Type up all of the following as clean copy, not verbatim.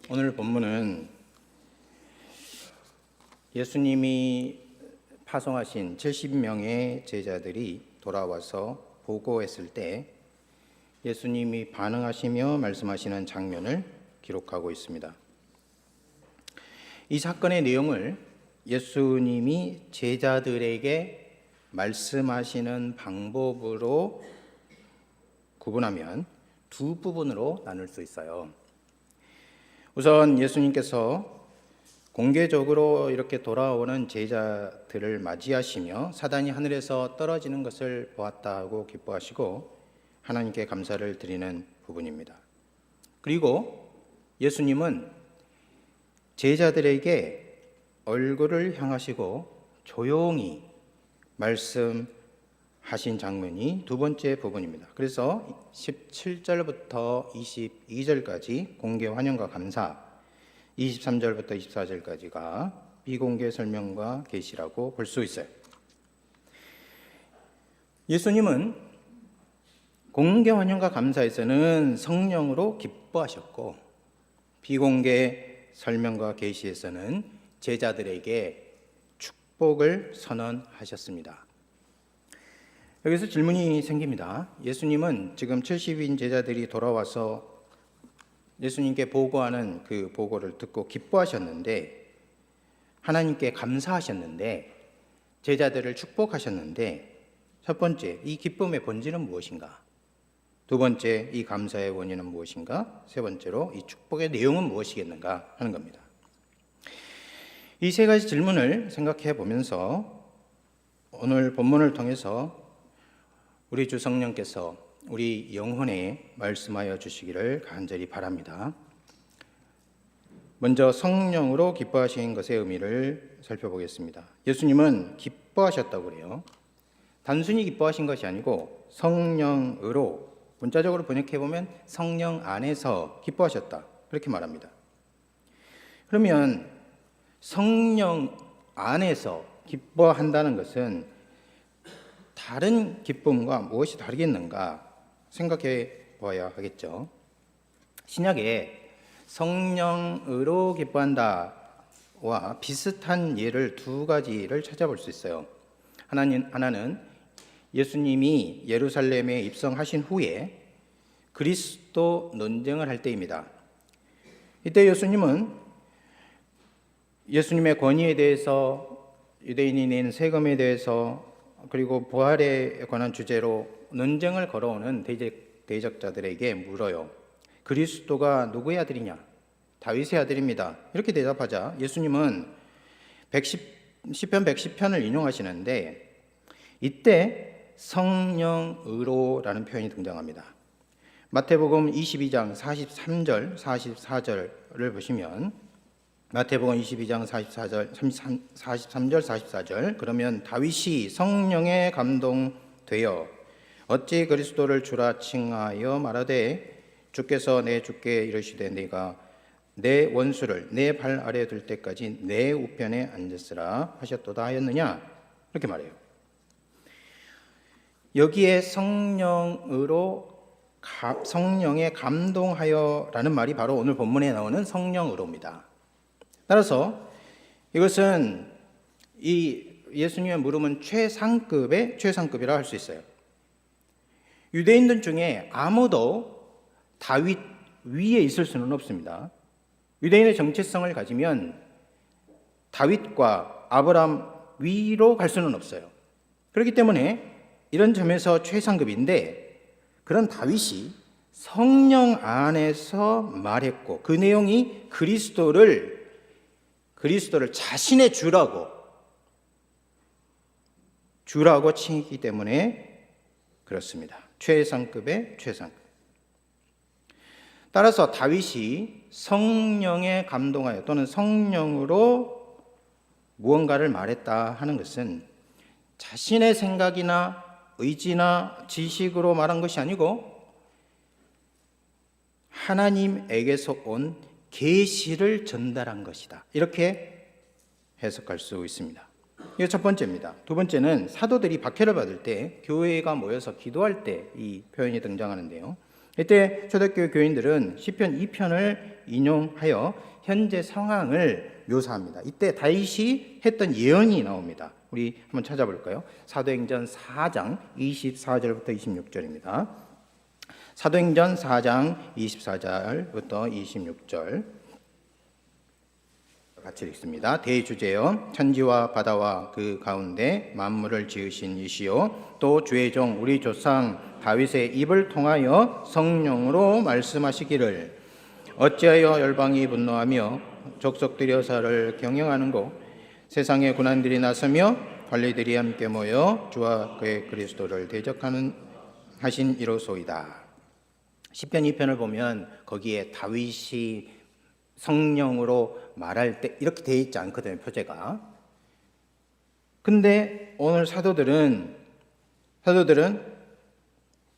오늘 본문은 예수님이 파송하신 70명의 제자들이 돌아와서 보고했을 때 예수님이 반응하시며 말씀하시는 장면을 기록하고 있습니다. 이 사건의 내용을 예수님이 제자들에게 말씀하시는 방법으로 구분하면 두 부분으로 나눌 수 있어요. 우선 예수님께서 공개적으로 이렇게 돌아오는 제자들을 맞이하시며 사단이 하늘에서 떨어지는 것을 보았다고 기뻐하시고 하나님께 감사를 드리는 부분입니다. 그리고 예수님은 제자들에게 얼굴을 향하시고 조용히 말씀하신 장면이 두 번째 부분입니다. 그래서 17절부터 22절까지 공개 환영과 감사, 23절부터 24절까지가 비공개 설명과 계시라고 볼 수 있어요. 예수님은 공개 환영과 감사에서는 성령으로 기뻐하셨고 비공개 설명과 계시에서는 제자들에게 축복을 선언하셨습니다. 여기서 질문이 생깁니다. 예수님은 지금 70인 제자들이 돌아와서 예수님께 보고하는 그 보고를 듣고 기뻐하셨는데, 하나님께 감사하셨는데, 제자들을 축복하셨는데, 첫 번째, 이 기쁨의 본질은 무엇인가? 두 번째, 이 감사의 원인은 무엇인가? 세 번째로, 이 축복의 내용은 무엇이겠는가 하는 겁니다. 이 세 가지 질문을 생각해 보면서 오늘 본문을 통해서 우리 주 성령께서 우리 영혼에 말씀하여 주시기를 간절히 바랍니다. 먼저 성령으로 기뻐하신 것의 의미를 살펴보겠습니다. 예수님은 기뻐하셨다고 그래요. 단순히 기뻐하신 것이 아니고 성령으로, 문자적으로 번역해 보면 성령 안에서 기뻐하셨다, 그렇게 말합니다. 그러면 성령 안에서 기뻐한다는 것은 다른 기쁨과 무엇이 다르겠는가 생각해 봐야 하겠죠. 신약에 성령으로 기뻐한다와 비슷한 예를 두 가지를 찾아볼 수 있어요. 하나는 예수님이 예루살렘에 입성하신 후에 그리스도 논쟁을 할 때입니다. 이때 예수님은 예수님의 권위에 대해서, 유대인이 낸 세금에 대해서, 그리고 부활에 관한 주제로 논쟁을 걸어오는 대적자들에게 물어요. 그리스도가 누구의 아들이냐? 다윗의 아들입니다. 이렇게 대답하자 예수님은 시편 110편을 인용하시는데 이때 성령으로라는 표현이 등장합니다. 마태복음 22장 43절, 44절을 보시면 마태복음 22장 43절, 44절, 그러면 다윗이 성령에 감동되어 어찌 그리스도를 주라 칭하여 말하되 주께서 내 주께 이르시되 내가 내 원수를 내 발 아래에 둘 때까지 내 우편에 앉았으라 하셨도다 하였느냐, 이렇게 말해요. 여기에 성령에 감동하여라는 말이 바로 오늘 본문에 나오는 성령으로입니다. 따라서 이것은 이 예수님의 물음은 최상급이라 할 수 있어요. 유대인들 중에 아무도 다윗 위에 있을 수는 없습니다. 유대인의 정체성을 가지면 다윗과 아브라함 위로 갈 수는 없어요. 그렇기 때문에 이런 점에서 최상급인데, 그런 다윗이 성령 안에서 말했고 그 내용이 그리스도를 자신의 주라고 칭했기 때문에 그렇습니다. 최상급의 최상급. 따라서 다윗이 성령에 감동하여 또는 성령으로 무언가를 말했다 하는 것은 자신의 생각이나 의지나 지식으로 말한 것이 아니고 하나님에게서 온 계시를 전달한 것이다, 이렇게 해석할 수 있습니다. 이게 첫 번째입니다. 두 번째는 사도들이 박해를 받을 때 교회가 모여서 기도할 때 이 표현이 등장하는데요. 이때 초대교회 교인들은 시편 2편을 인용하여 현재 상황을 묘사합니다. 이때 다윗이 했던 예언이 나옵니다. 우리 한번 찾아볼까요? 사도행전 4장 24절부터 26절입니다. 사도행전 4장 24절부터 26절 같이 읽습니다. 대주제여 천지와 바다와 그 가운데 만물을 지으신 이시요 또 주의 종 우리 조상 다윗의 입을 통하여 성령으로 말씀하시기를 어찌하여 열방이 분노하며 족속들이 여사를 경영하는고 세상의 고난들이 나서며 관리들이 함께 모여 주와 그의 그리스도를 대적하는 하신 이로소이다. 시편 2편을 보면 거기에 다윗이 성령으로 말할 때 이렇게 되어 있지 않거든요, 표제가. 근데 오늘 사도들은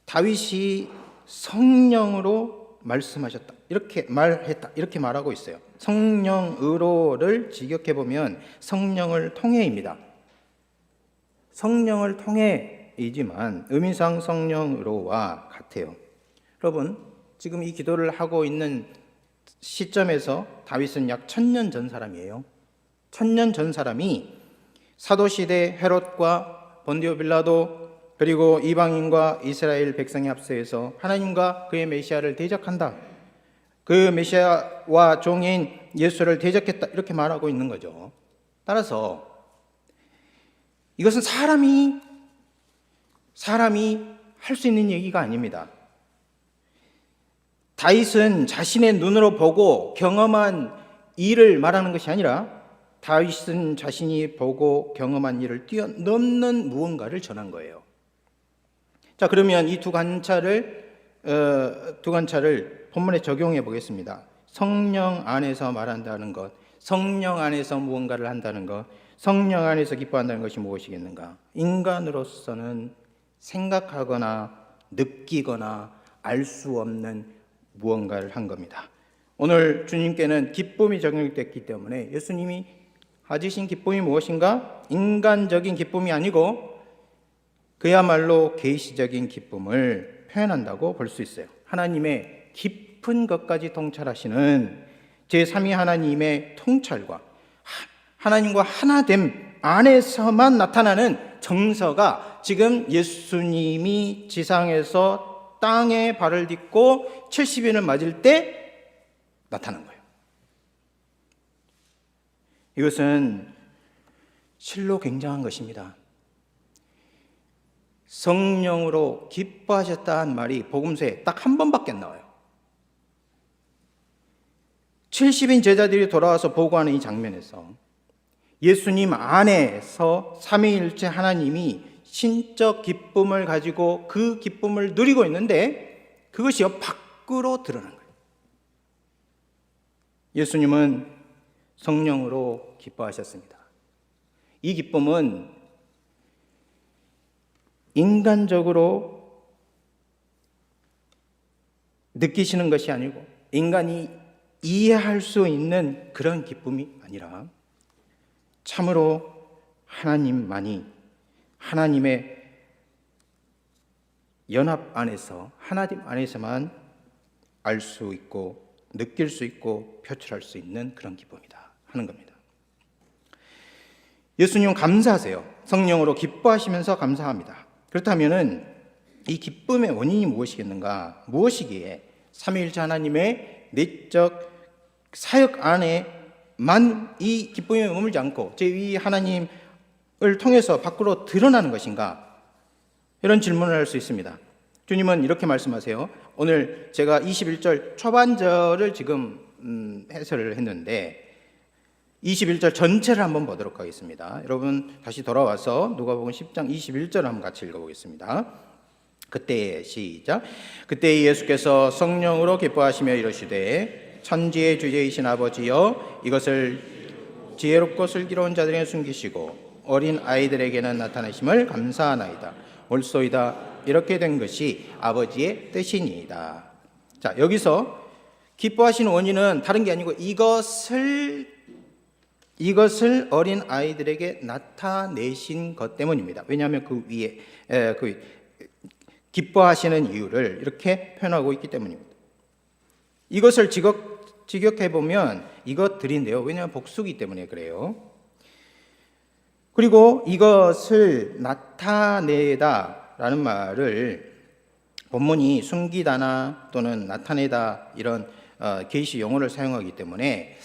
다윗이 성령으로 말씀하셨다, 이렇게 말했다, 이렇게 말하고 있어요. 성령으로를 직역해 보면 성령을 통해입니다. 성령을 통해이지만 의미상 성령으로와 같아요. 여러분, 지금 이 기도를 하고 있는 시점에서 다윗은 약 1000년 전 사람이에요. 1000년 전 사람이 사도시대 헤롯과 본디오 빌라도 그리고 이방인과 이스라엘 백성의 앞서서 하나님과 그의 메시아를 대적한다, 그 메시아와 종인 예수를 대적했다, 이렇게 말하고 있는 거죠. 따라서 이것은 사람이 할 수 있는 얘기가 아닙니다. 다윗은 자신의 눈으로 보고 경험한 일을 말하는 것이 아니라 다윗은 자신이 보고 경험한 일을 뛰어넘는 무언가를 전한 거예요. 자, 그러면 이 두 관찰을 본문에 적용해 보겠습니다. 성령 안에서 말한다는 것, 성령 안에서 무언가를 한다는 것, 성령 안에서 기뻐한다는 것이 무엇이겠는가? 인간으로서는 생각하거나 느끼거나 알 수 없는 무언가를 한 겁니다. 오늘 주님께는 기쁨이 적용됐기 때문에 예수님이 가지신 기쁨이 무엇인가? 인간적인 기쁨이 아니고 그야말로 계시적인 기쁨을 표현한다고 볼 수 있어요. 하나님의 깊은 것까지 통찰하시는 제3위 하나님의 통찰과 하나님과 하나됨 안에서만 나타나는 정서가 지금 예수님이 지상에서 땅에 발을 딛고 70인을 맞을 때 나타난 거예요. 이것은 실로 굉장한 것입니다. 성령으로 기뻐하셨다는 말이 복음서에 딱 한 번밖에 안 나와요. 70인 제자들이 돌아와서 보고하는 이 장면에서 예수님 안에서 삼위일체 하나님이 신적 기쁨을 가지고 그 기쁨을 누리고 있는데 그것이 밖으로 드러난 거예요. 예수님은 성령으로 기뻐하셨습니다. 이 기쁨은 인간적으로 느끼시는 것이 아니고 인간이 이해할 수 있는 그런 기쁨이 아니라 참으로 하나님만이 하나님의 연합 안에서 하나님 안에서만 알 수 있고 느낄 수 있고 표출할 수 있는 그런 기쁨이다 하는 겁니다. 예수님 감사하세요. 성령으로 기뻐하시면서 감사합니다. 그렇다면은 이 기쁨의 원인이 무엇이겠는가? 무엇이기에 삼위일체 하나님의 내적 사역 안에만 이 기쁨이 머물지 않고 제2 하나님을 통해서 밖으로 드러나는 것인가? 이런 질문을 할 수 있습니다. 주님은 이렇게 말씀하세요. 오늘 제가 21절 초반절을 지금 해설을 했는데 21절 전체를 한번 보도록 하겠습니다. 여러분 다시 돌아와서 누가복음 10장 21절 한번 같이 읽어보겠습니다. 그때 시작. 그때 예수께서 성령으로 기뻐하시며 이르시되 천지의 주제이신 아버지여 이것을 지혜롭고 슬기로운 자들에게 숨기시고 어린 아이들에게는 나타내심을 감사하나이다. 옳소이다. 이렇게 된 것이 아버지의 뜻이니이다. 자, 여기서 기뻐하시는 원인은 다른 게 아니고 이것을 어린 아이들에게 나타내신 것 때문입니다. 왜냐하면 그 위에 기뻐하시는 이유를 이렇게 표현하고 있기 때문입니다. 이것을 직역해 보면 이것들인데요. 왜냐하면 복수기 때문에 그래요. 그리고 이것을 나타내다라는 말을 본문이 숨기다나 또는 나타내다 이런 계시 용어를 사용하기 때문에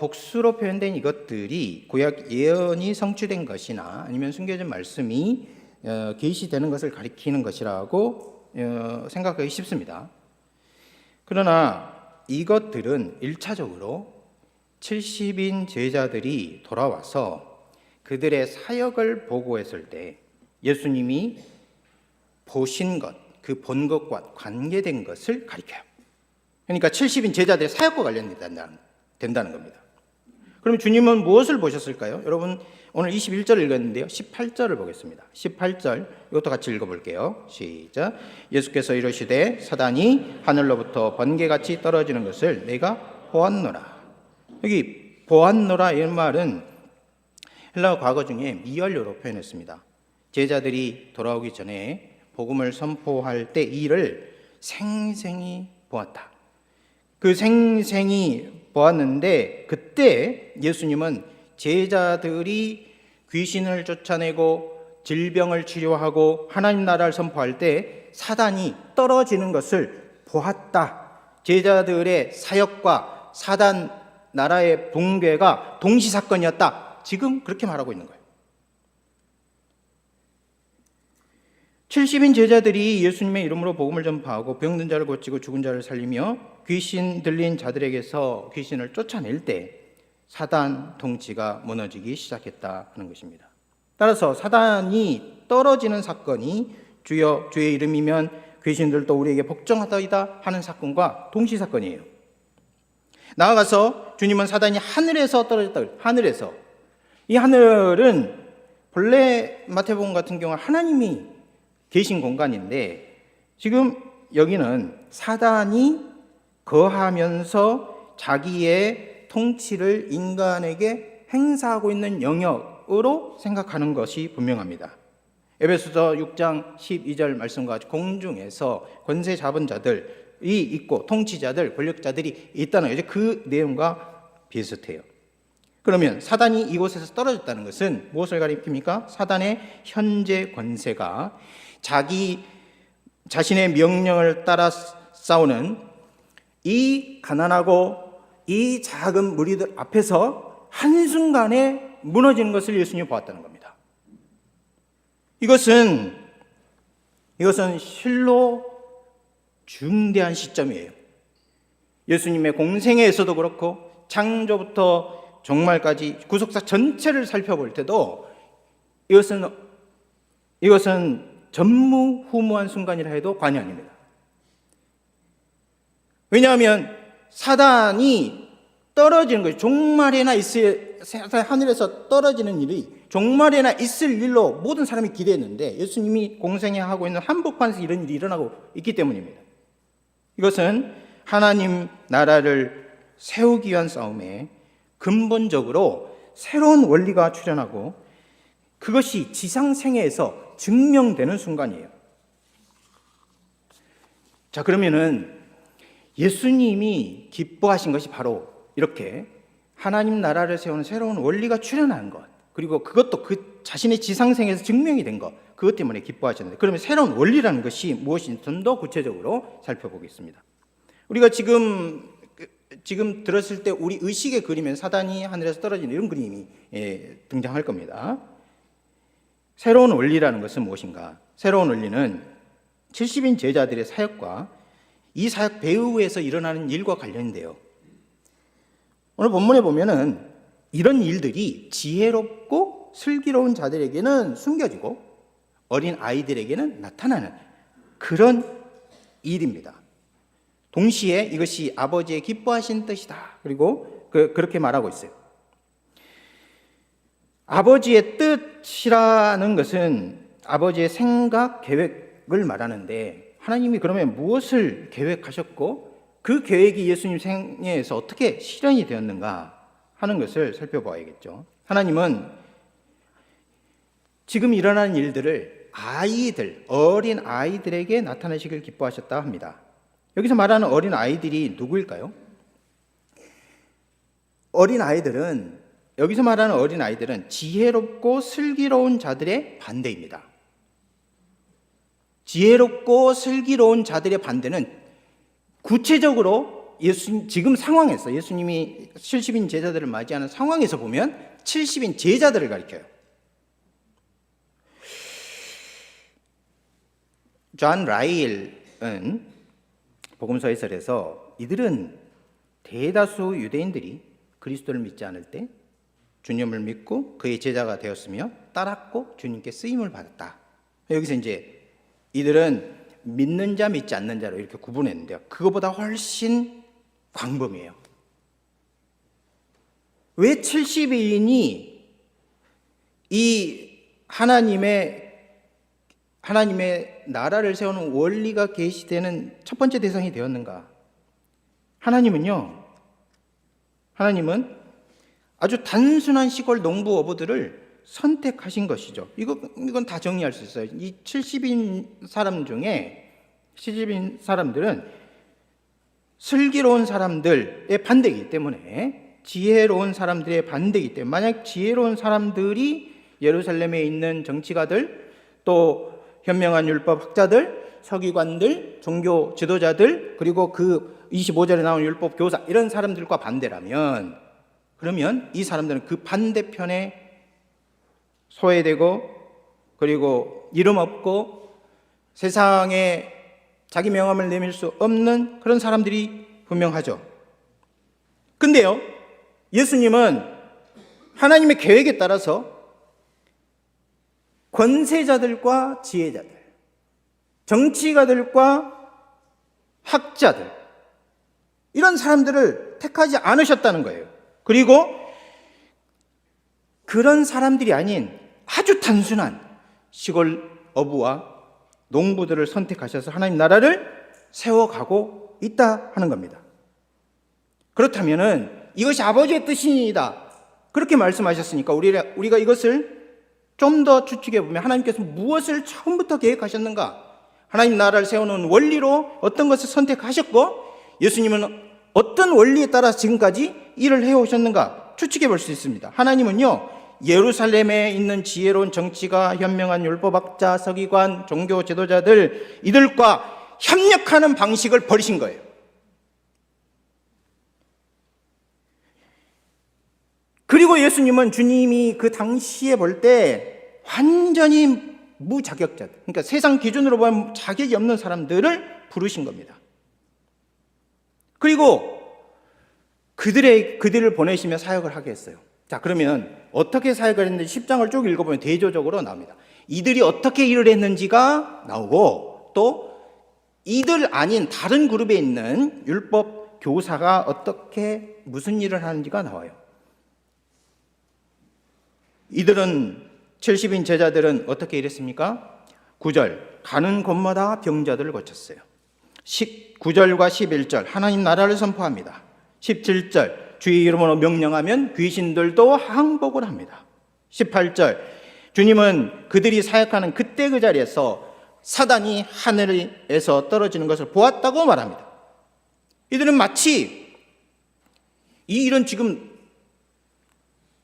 복수로 표현된 이것들이 구약 예언이 성취된 것이나 아니면 숨겨진 말씀이 계시되는 것을 가리키는 것이라고 생각하기 쉽습니다. 그러나 이것들은 1차적으로 70인 제자들이 돌아와서 그들의 사역을 보고했을 때 예수님이 보신 것, 그 본 것과 관계된 것을 가리켜요. 그러니까 70인 제자들의 사역과 관련된다는 겁니다. 그럼 주님은 무엇을 보셨을까요? 여러분 오늘 21절 읽었는데요. 18절을 보겠습니다. 18절 이것도 같이 읽어볼게요. 시작. 예수께서 이르시되 사단이 하늘로부터 번개같이 떨어지는 것을 내가 보았노라. 여기 보았노라 이 말은 헬라어 과거 중에 미완료로 표현했습니다. 제자들이 돌아오기 전에 복음을 선포할 때 이를 생생히 보았다. 그 생생히 보았는데 그때 예수님은 제자들이 귀신을 쫓아내고 질병을 치료하고 하나님 나라를 선포할 때 사단이 떨어지는 것을 보았다. 제자들의 사역과 사단 나라의 붕괴가 동시사건이었다. 지금 그렇게 말하고 있는 거예요. 70인 제자들이 예수님의 이름으로 복음을 전파하고 병든 자를 고치고 죽은 자를 살리며 귀신 들린 자들에게서 귀신을 쫓아낼 때 사단 통치가 무너지기 시작했다 하는 것입니다. 따라서 사단이 떨어지는 사건이 주여 주의 이름이면 귀신들도 우리에게 복종하다이다 하는 사건과 동시 사건이에요. 나아가서 주님은 사단이 하늘에서 떨어졌다. 하늘에서. 이 하늘은 본래 마태복음 같은 경우 하나님이 계신 공간인데 지금 여기는 사단이 거하면서 자기의 통치를 인간에게 행사하고 있는 영역으로 생각하는 것이 분명합니다. 에베소서 6장 12절 말씀과 같이 공중에서 권세 잡은 자들이 있고 통치자들, 권력자들이 있다는 거죠. 그 내용과 비슷해요. 그러면 사단이 이곳에서 떨어졌다는 것은 무엇을 가리킵니까? 사단의 현재 권세가 자신의 명령을 따라 싸우는 이 가난하고 이 작은 무리들 앞에서 한순간에 무너지는 것을 예수님이 보았다는 겁니다. 이것은 실로 중대한 시점이에요. 예수님의 공생애에서도 그렇고 창조부터 종말까지 구속사 전체를 살펴볼 때도 이것은 전무후무한 순간이라 해도 과언이 아닙니다. 왜냐하면 사단이 떨어지는 것이 종말에나 하늘에서 떨어지는 일이 종말에나 있을 일로 모든 사람이 기대했는데 예수님이 공생애 하고 있는 한복판에서 이런 일이 일어나고 있기 때문입니다. 이것은 하나님 나라를 세우기 위한 싸움에 근본적으로 새로운 원리가 출현하고 그것이 지상생애에서 증명되는 순간이에요. 자, 그러면은 예수님이 기뻐하신 것이 바로 이렇게 하나님 나라를 세우는 새로운 원리가 출현한 것, 그리고 그것도 그 자신의 지상생에서 증명이 된 것, 그것 때문에 기뻐하셨는데, 그러면 새로운 원리라는 것이 무엇인지 좀 더 구체적으로 살펴보겠습니다. 우리가 지금 들었을 때 우리 의식의 그림엔 사단이 하늘에서 떨어지는 이런 그림이 등장할 겁니다. 새로운 원리라는 것은 무엇인가? 새로운 원리는 70인 제자들의 사역과 이 사역 배후에서 일어나는 일과 관련인데요. 오늘 본문에 보면은 이런 일들이 지혜롭고 슬기로운 자들에게는 숨겨지고 어린 아이들에게는 나타나는 그런 일입니다. 동시에 이것이 아버지의 기뻐하신 뜻이다. 그리고 그렇게 말하고 있어요. 아버지의 뜻이라는 것은 아버지의 생각, 계획을 말하는데 하나님이 그러면 무엇을 계획하셨고 그 계획이 예수님 생애에서 어떻게 실현이 되었는가 하는 것을 살펴봐야겠죠. 하나님은 지금 일어나는 일들을 어린 아이들에게 나타나시길 기뻐하셨다 합니다. 여기서 말하는 어린 아이들이 누구일까요? 여기서 말하는 어린 아이들은 지혜롭고 슬기로운 자들의 반대입니다. 지혜롭고 슬기로운 자들의 반대는 구체적으로 지금 상황에서 예수님이 70인 제자들을 맞이하는 상황에서 보면 70인 제자들을 가리켜요. 존 라일은 복음서 해설에서 이들은 대다수 유대인들이 그리스도를 믿지 않을 때 주님을 믿고 그의 제자가 되었으며 따랐고 주님께 쓰임을 받았다. 여기서 이제 이들은 믿는 자 믿지 않는 자로 이렇게 구분했는데요. 그거보다 훨씬 광범위해요. 왜 70인이 이 하나님의 나라를 세우는 원리가 계시되는 첫 번째 대상이 되었는가? 하나님은 아주 단순한 시골 농부 어부들을 선택하신 것이죠. 이건 다 정리할 수 있어요. 이 70인 사람 중에 70인 사람들은 슬기로운 사람들의 반대이기 때문에, 지혜로운 사람들의 반대이기 때문에, 만약 지혜로운 사람들이 예루살렘에 있는 정치가들, 또 현명한 율법 학자들, 서기관들, 종교 지도자들, 그리고 그 25절에 나온 율법 교사, 이런 사람들과 반대라면, 그러면 이 사람들은 그 반대편에 소외되고, 그리고 이름 없고 세상에 자기 명함을 내밀 수 없는 그런 사람들이 분명하죠. 근데요, 예수님은 하나님의 계획에 따라서 권세자들과 지혜자들, 정치가들과 학자들, 이런 사람들을 택하지 않으셨다는 거예요. 그리고 그런 사람들이 아닌 아주 단순한 시골 어부와 농부들을 선택하셔서 하나님 나라를 세워가고 있다 하는 겁니다. 그렇다면은 이것이 아버지의 뜻이다, 그렇게 말씀하셨으니까 우리가 이것을 좀 더 추측해 보면 하나님께서 무엇을 처음부터 계획하셨는가? 하나님 나라를 세우는 원리로 어떤 것을 선택하셨고, 예수님은 어떤 원리에 따라 지금까지 일을 해오셨는가 추측해 볼 수 있습니다. 하나님은요, 예루살렘에 있는 지혜로운 정치가, 현명한 율법학자, 서기관, 종교 지도자들, 이들과 협력하는 방식을 버리신 거예요. 그리고 예수님은 주님이 그 당시에 볼 때 완전히 무자격자들, 그러니까 세상 기준으로 보면 자격이 없는 사람들을 부르신 겁니다. 그리고 그들을 보내시며 사역을 하게 했어요. 자, 그러면 어떻게 사역을 했는지 10장을 쭉 읽어보면 대조적으로 나옵니다. 이들이 어떻게 일을 했는지가 나오고, 또 이들 아닌 다른 그룹에 있는 율법 교사가 어떻게 무슨 일을 하는지가 나와요. 이들은 70인 제자들은 어떻게 일했습니까? 9절, 가는 곳마다 병자들을 고쳤어요. 9절과 11절, 하나님 나라를 선포합니다. 17절, 주의 이름으로 명령하면 귀신들도 항복을 합니다. 18절, 주님은 그들이 사역하는 그때 그 자리에서 사단이 하늘에서 떨어지는 것을 보았다고 말합니다. 이들은 마치 이 일은 지금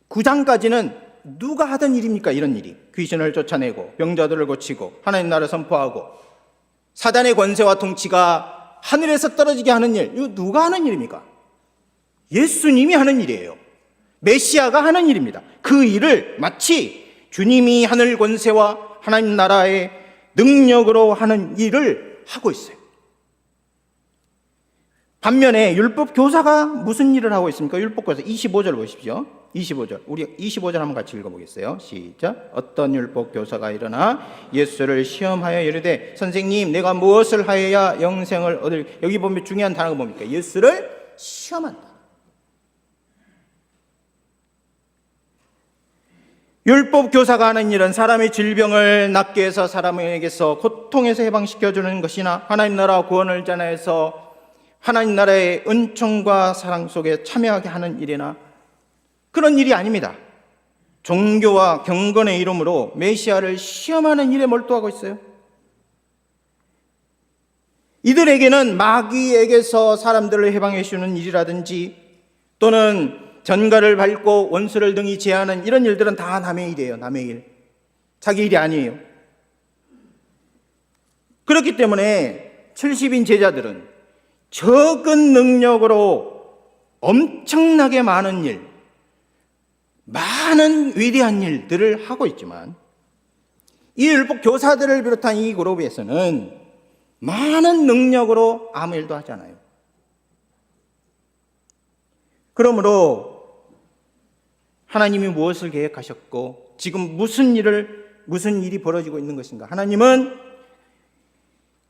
9장까지는 누가 하던 일입니까? 이런 일이 귀신을 쫓아내고 병자들을 고치고 하나님 나라를 선포하고 사단의 권세와 통치가 하늘에서 떨어지게 하는 일, 이거 누가 하는 일입니까? 예수님이 하는 일이에요. 메시아가 하는 일입니다. 그 일을 마치 주님이 하늘 권세와 하나님 나라의 능력으로 하는 일을 하고 있어요. 반면에 율법 교사가 무슨 일을 하고 있습니까? 율법 교사 25절 보십시오. 25절, 우리 25절 한번 같이 읽어보겠어요. 시작. 어떤 율법 교사가 일어나 예수를 시험하여 이르되 선생님, 내가 무엇을 하여야 영생을 얻을, 여기 보면 중요한 단어가 뭡니까? 예수를 시험한다. 율법 교사가 하는 일은 사람의 질병을 낫게 해서 사람에게서 고통에서 해방시켜주는 것이나 하나님 나라 구원을 전해서 하나님 나라의 은총과 사랑 속에 참여하게 하는 일이나 그런 일이 아닙니다. 종교와 경건의 이름으로 메시아를 시험하는 일에 몰두하고 있어요. 이들에게는 마귀에게서 사람들을 해방해 주는 일이라든지 또는 전가를 밟고 원수를 등이 제하는 이런 일들은 다 남의 일이에요. 남의 일. 자기 일이 아니에요. 그렇기 때문에 70인 제자들은 적은 능력으로 엄청나게 많은 일, 많은 위대한 일들을 하고 있지만 이 율법 교사들을 비롯한 이 그룹에서는 많은 능력으로 아무 일도 하지 않아요. 그러므로 하나님이 무엇을 계획하셨고 지금 무슨 일이 벌어지고 있는 것인가? 하나님은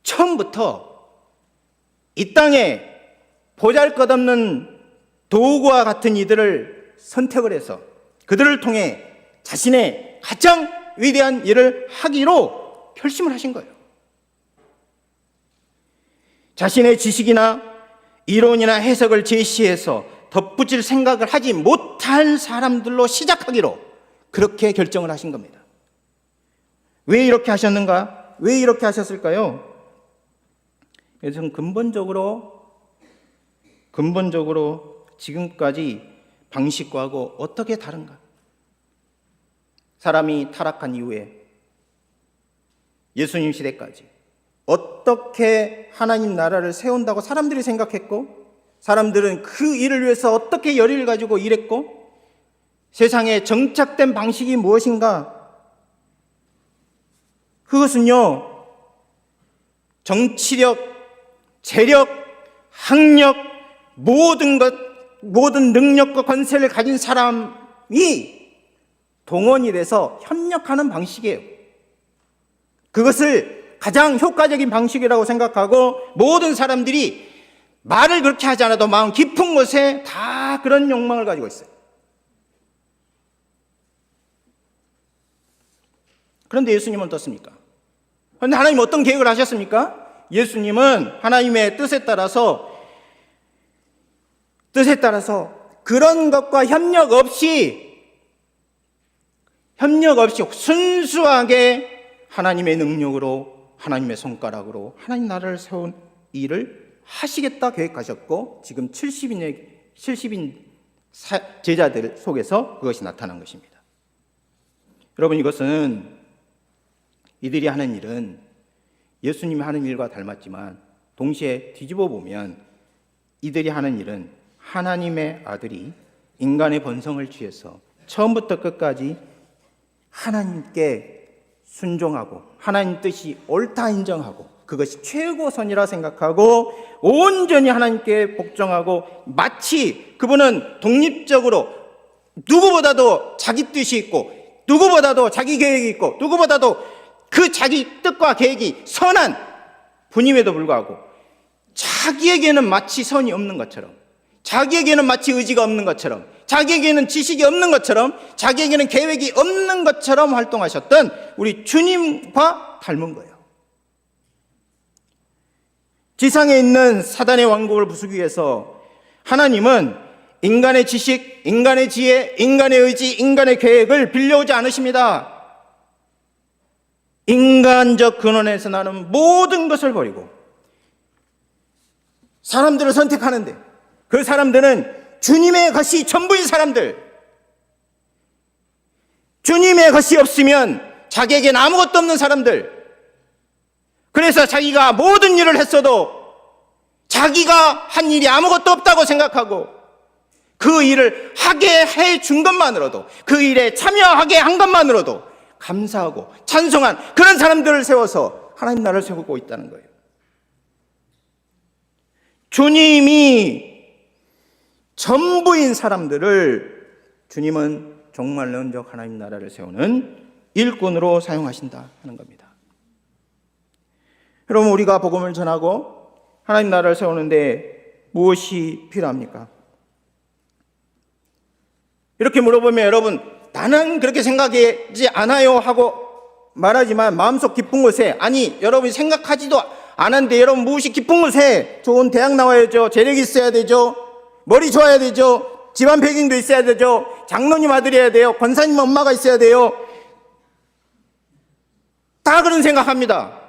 처음부터 이 땅에 보잘것없는 도구와 같은 이들을 선택을 해서 그들을 통해 자신의 가장 위대한 일을 하기로 결심을 하신 거예요. 자신의 지식이나 이론이나 해석을 제시해서 덧붙일 생각을 하지 못할 사람들로 시작하기로 그렇게 결정을 하신 겁니다. 왜 이렇게 하셨는가? 왜 이렇게 하셨을까요? 그래서 근본적으로 지금까지 방식과하고 어떻게 다른가? 사람이 타락한 이후에 예수님 시대까지 어떻게 하나님 나라를 세운다고 사람들이 생각했고 사람들은 그 일을 위해서 어떻게 열의를 가지고 일했고 세상에 정착된 방식이 무엇인가? 그것은요, 정치력, 재력, 학력, 모든 능력과 권세를 가진 사람이 동원이 돼서 협력하는 방식이에요. 그것을 가장 효과적인 방식이라고 생각하고 모든 사람들이 말을 그렇게 하지 않아도 마음 깊은 곳에 다 그런 욕망을 가지고 있어요. 그런데 예수님은 어떻습니까? 그런데 하나님 어떤 계획을 하셨습니까? 예수님은 하나님의 뜻에 따라서 그런 것과 협력 없이 순수하게 하나님의 능력으로 하나님의 손가락으로 하나님 나라를 세운 일을 하시겠다 계획하셨고 지금 70인 제자들 속에서 그것이 나타난 것입니다. 여러분, 이들이 하는 일은 예수님이 하는 일과 닮았지만 동시에 뒤집어 보면 이들이 하는 일은 하나님의 아들이 인간의 본성을 취해서 처음부터 끝까지 하나님께 순종하고 하나님 뜻이 옳다 인정하고 그것이 최고선이라 생각하고 온전히 하나님께 복종하고 마치 그분은 독립적으로 누구보다도 자기 뜻이 있고 누구보다도 자기 계획이 있고 누구보다도 그 자기 뜻과 계획이 선한 분임에도 불구하고 자기에게는 마치 선이 없는 것처럼 자기에게는 마치 의지가 없는 것처럼 자기에게는 지식이 없는 것처럼 자기에게는 계획이 없는 것처럼 활동하셨던 우리 주님과 닮은 거예요. 지상에 있는 사단의 왕국을 부수기 위해서 하나님은 인간의 지식, 인간의 지혜, 인간의 의지, 인간의 계획을 빌려오지 않으십니다. 인간적 근원에서 나는 모든 것을 버리고 사람들을 선택하는데 그 사람들은 주님의 것이 전부인 사람들, 주님의 것이 없으면 자기에겐 아무것도 없는 사람들, 그래서 자기가 모든 일을 했어도 자기가 한 일이 아무것도 없다고 생각하고 그 일을 하게 해준 것만으로도 그 일에 참여하게 한 것만으로도 감사하고 찬송한 그런 사람들을 세워서 하나님 나라를 세우고 있다는 거예요. 주님이 전부인 사람들을 주님은 종말 능력 하나님 나라를 세우는 일꾼으로 사용하신다 하는 겁니다. 여러분, 우리가 복음을 전하고 하나님 나라를 세우는데 무엇이 필요합니까? 이렇게 물어보면 여러분, 나는 그렇게 생각하지 않아요 하고 말하지만 마음속 깊은 곳에, 아니 여러분이 생각하지도 않았는데 여러분 무엇이 깊은 곳에 좋은 대학 나와야죠, 재력이 있어야 되죠, 머리 좋아야 되죠, 집안 배경도 있어야 되죠. 장로님 아들이어야 돼요. 권사님 엄마가 있어야 돼요. 다 그런 생각합니다.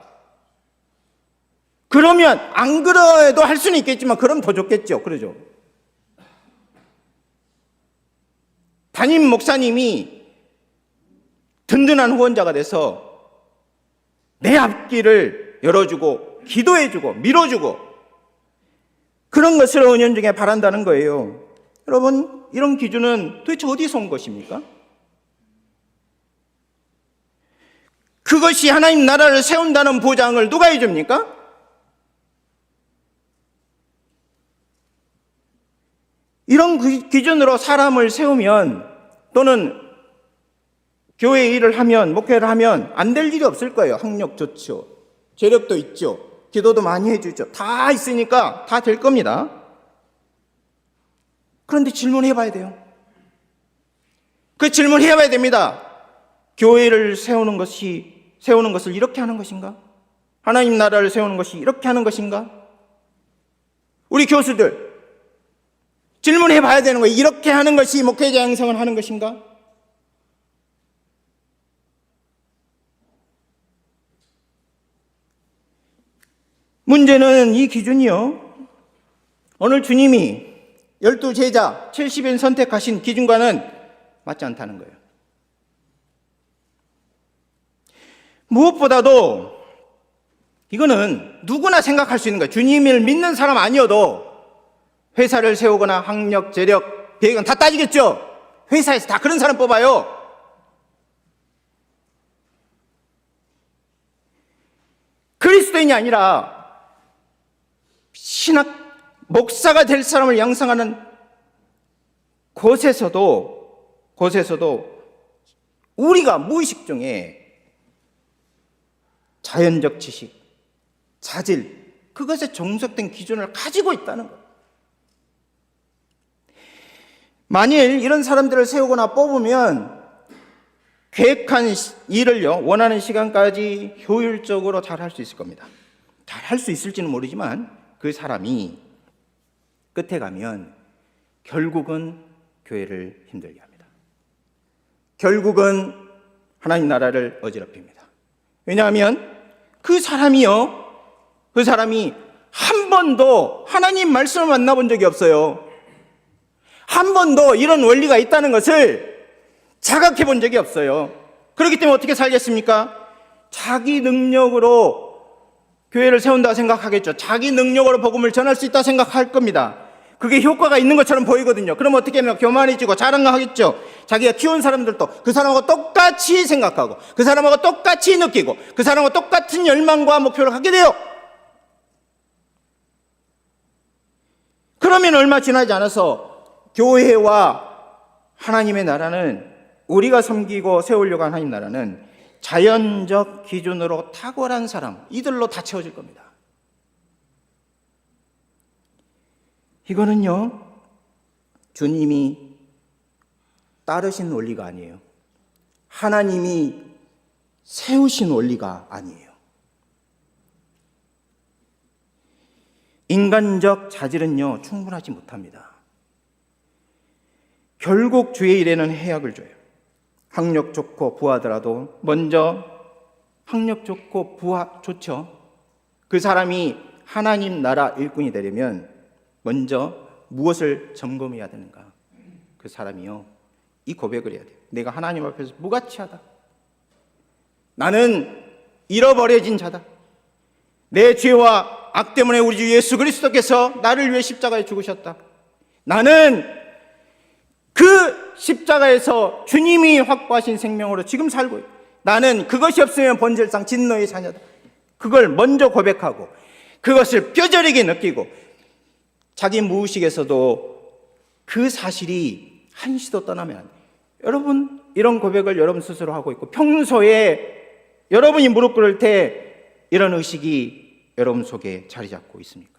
그러면 안 그래도 할 수는 있겠지만 그럼 더 좋겠죠. 그러죠. 담임 목사님이 든든한 후원자가 돼서 내 앞길을 열어주고 기도해주고 밀어주고 그런 것을 은연중에 바란다는 거예요. 여러분, 이런 기준은 도대체 어디서 온 것입니까? 그것이 하나님 나라를 세운다는 보장을 누가 해줍니까? 이런 기준으로 사람을 세우면 또는 교회 일을 하면 목회를 하면 안 될 일이 없을 거예요. 학력 좋죠. 재력도 있죠. 기도도 많이 해주죠. 다 있으니까 다 될 겁니다. 그런데 질문해 봐야 돼요. 그 질문해 봐야 됩니다. 교회를 세우는 것을 이렇게 하는 것인가? 하나님 나라를 세우는 것이 이렇게 하는 것인가? 우리 교수들 질문해 봐야 되는 거예요. 이렇게 하는 것이 목회자 양성을 하는 것인가? 문제는 이 기준이요. 오늘 주님이 12제자 70인 선택하신 기준과는 맞지 않다는 거예요. 무엇보다도 이거는 누구나 생각할 수 있는 거예요. 주님을 믿는 사람 아니어도 회사를 세우거나 학력, 재력, 배경 다 따지겠죠. 회사에서 다 그런 사람 뽑아요. 그리스도인이 아니라 신학 목사가 될 사람을 양성하는 곳에서도 우리가 무의식 중에 자연적 지식, 자질, 그것에 종속된 기준을 가지고 있다는 거예요. 만일 이런 사람들을 세우거나 뽑으면 계획한 일을요, 원하는 시간까지 효율적으로 잘 할 수 있을 겁니다. 잘 할 수 있을지는 모르지만 그 사람이 끝에 가면 결국은 교회를 힘들게 합니다. 결국은 하나님 나라를 어지럽힙니다. 왜냐하면 그 사람이 한 번도 하나님 말씀을 만나본 적이 없어요. 한 번도 이런 원리가 있다는 것을 자각해 본 적이 없어요. 그렇기 때문에 어떻게 살겠습니까? 자기 능력으로 교회를 세운다 생각하겠죠. 자기 능력으로 복음을 전할 수 있다 생각할 겁니다. 그게 효과가 있는 것처럼 보이거든요. 그럼 어떻게 하면 교만해지고 자랑하겠죠. 자기가 키운 사람들도 그 사람하고 똑같이 생각하고 그 사람하고 똑같이 느끼고 그 사람하고 똑같은 열망과 목표를 갖게 돼요. 그러면 얼마 지나지 않아서 교회와 하나님의 나라는, 우리가 섬기고 세우려고 하는 하나님 나라는 자연적 기준으로 탁월한 사람, 이들로 다 채워질 겁니다. 이거는요, 주님이 따르신 원리가 아니에요. 하나님이 세우신 원리가 아니에요. 인간적 자질은요, 충분하지 못합니다. 결국 주의 일에는 해악을 줘요. 학력 좋고 부하더라도 먼저 학력 좋고 부하 좋죠. 그 사람이 하나님 나라 일꾼이 되려면 먼저 무엇을 점검해야 되는가? 그 사람이요, 이 고백을 해야 돼요. 내가 하나님 앞에서 무가치하다. 나는 잃어버려진 자다. 내 죄와 악 때문에 우리 주 예수 그리스도께서 나를 위해 십자가에 죽으셨다. 나는 그 십자가에서 주님이 확보하신 생명으로 지금 살고 있다. 나는 그것이 없으면 본질상 진노의 자녀다. 그걸 먼저 고백하고 그것을 뼈저리게 느끼고 자기 무의식에서도 그 사실이 한시도 떠나면 안 돼요. 여러분, 이런 고백을 여러분 스스로 하고 있고 평소에 여러분이 무릎 꿇을 때 이런 의식이 여러분 속에 자리 잡고 있습니까?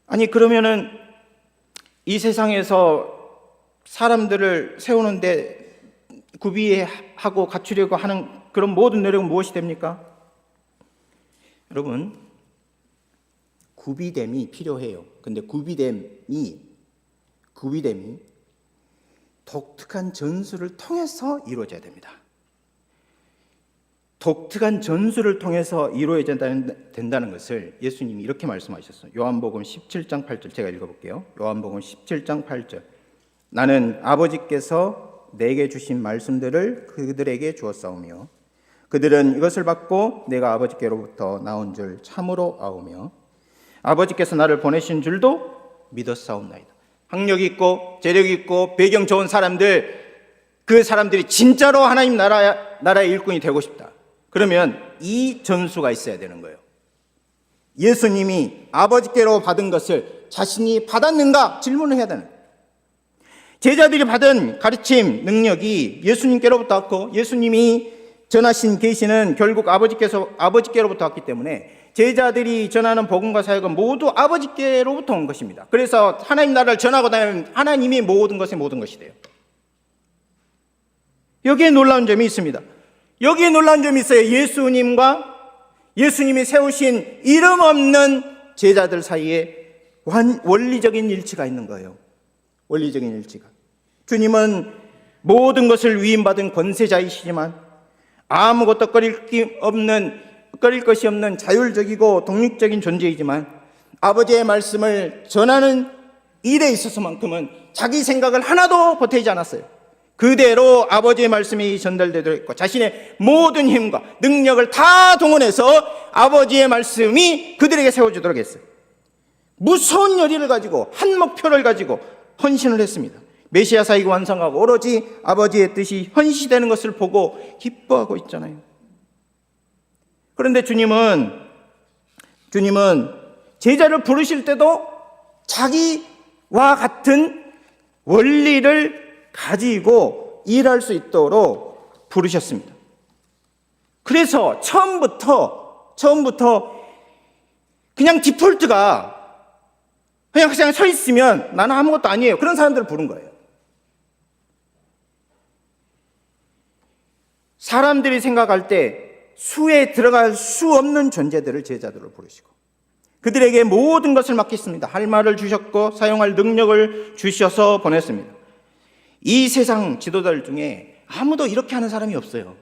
아니, 그러면은 이 세상에서 사람들을 세우는데 구비하고 갖추려고 하는 그런 모든 노력은 무엇이 됩니까? 여러분, 구비됨이 필요해요. 근데 구비됨이 독특한 전술을 통해서 이루어져야 됩니다. 독특한 전술을 통해서 이루어져야 된다는 것을 예수님이 이렇게 말씀하셨어요. 요한복음 17장 8절 제가 읽어볼게요. 요한복음 17장 8절 나는 아버지께서 내게 주신 말씀들을 그들에게 주었사오며 그들은 이것을 받고 내가 아버지께로부터 나온 줄 참으로 아오며 아버지께서 나를 보내신 줄도 믿었사옵나이다. 학력 있고 재력 있고 배경 좋은 사람들, 그 사람들이 진짜로 하나님 나라의 일꾼이 되고 싶다. 그러면 이 전수가 있어야 되는 거예요. 예수님이 아버지께로 받은 것을 자신이 받았는가 질문을 해야 되는 거예요. 제자들이 받은 가르침 능력이 예수님께로부터 왔고 예수님이 전하신 계시는 결국 아버지께로부터 왔기 때문에 제자들이 전하는 복음과 사역은 모두 아버지께로부터 온 것입니다. 그래서 하나님 나라를 전하고 다니면 하나님이 모든 것의 모든 것이 돼요. 여기에 놀라운 점이 있습니다. 여기에 놀라운 점이 있어요. 예수님이 세우신 이름 없는 제자들 사이에 원리적인 일치가 있는 거예요. 원리적인 일치가. 주님은 모든 것을 위임받은 권세자이시지만 아무것도 꺼릴 것이 없는 자율적이고 독립적인 존재이지만 아버지의 말씀을 전하는 일에 있어서만큼은 자기 생각을 하나도 보태지 않았어요. 그대로 아버지의 말씀이 전달되도록 했고 자신의 모든 힘과 능력을 다 동원해서 아버지의 말씀이 그들에게 세워주도록 했어요. 무서운 열의를 가지고 한 목표를 가지고 헌신을 했습니다. 메시아 사역이 완성하고 오로지 아버지의 뜻이 현시되는 것을 보고 기뻐하고 있잖아요. 그런데 주님은 제자를 부르실 때도 자기와 같은 원리를 가지고 일할 수 있도록 부르셨습니다. 그래서 처음부터 그냥 디폴트가 그냥 서 있으면 나는 아무것도 아니에요. 그런 사람들을 부른 거예요. 사람들이 생각할 때 수에 들어갈 수 없는 존재들을 제자들을 부르시고 그들에게 모든 것을 맡겼습니다. 할 말을 주셨고 사용할 능력을 주셔서 보냈습니다. 이 세상 지도자들 중에 아무도 이렇게 하는 사람이 없어요.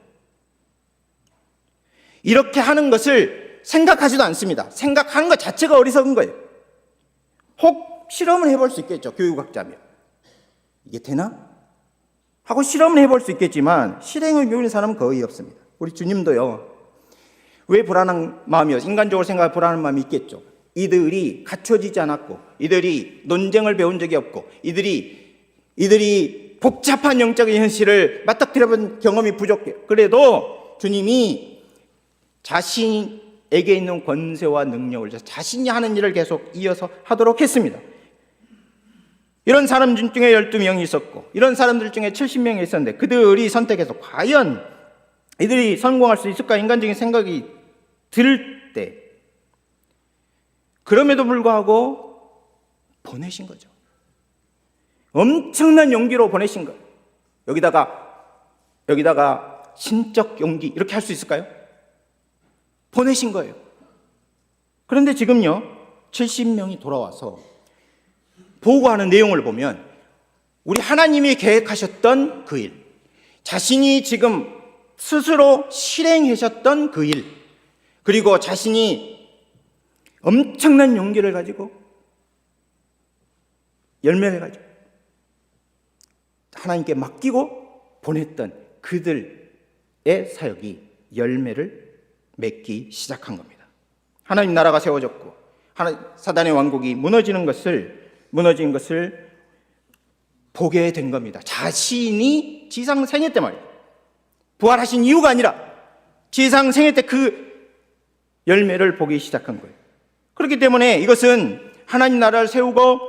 이렇게 하는 것을 생각하지도 않습니다. 생각하는 것 자체가 어리석은 거예요. 혹 실험을 해볼 수 있겠죠. 교육학자면. 이게 되나? 하고 실험을 해볼 수 있겠지만 실행을 미루는 사람은 거의 없습니다. 우리 주님도요. 왜 불안한 마음이요? 인간적으로 생각해 불안한 마음이 있겠죠. 이들이 갖춰지지 않았고 이들이 논쟁을 배운 적이 없고 이들이 복잡한 영적인 현실을 맞닥뜨려본 경험이 부족해요. 그래도 주님이 자신에게 있는 권세와 능력을 자신이 하는 일을 계속 이어서 하도록 했습니다. 이런 사람 중에 12명이 있었고 이런 사람들 중에 70명이 있었는데 그들이 선택해서 과연 이들이 성공할 수 있을까 인간적인 생각이 들 때 그럼에도 불구하고 보내신 거죠. 엄청난 용기로 보내신 거예요. 여기다가 신적 용기 이렇게 할 수 있을까요? 보내신 거예요. 그런데 지금요 70명이 돌아와서 보고하는 내용을 보면 우리 하나님이 계획하셨던 그 일, 자신이 지금 스스로 실행하셨던 그 일, 그리고 자신이 엄청난 용기를 가지고 열매를 가지고 하나님께 맡기고 보냈던 그들의 사역이 열매를 맺기 시작한 겁니다. 하나님 나라가 세워졌고 사단의 왕국이 무너진 것을 보게 된 겁니다. 자신이 지상 생애 때 말이에요. 부활하신 이유가 아니라 지상 생애 때 그 열매를 보기 시작한 거예요. 그렇기 때문에 이것은 하나님 나라를 세우고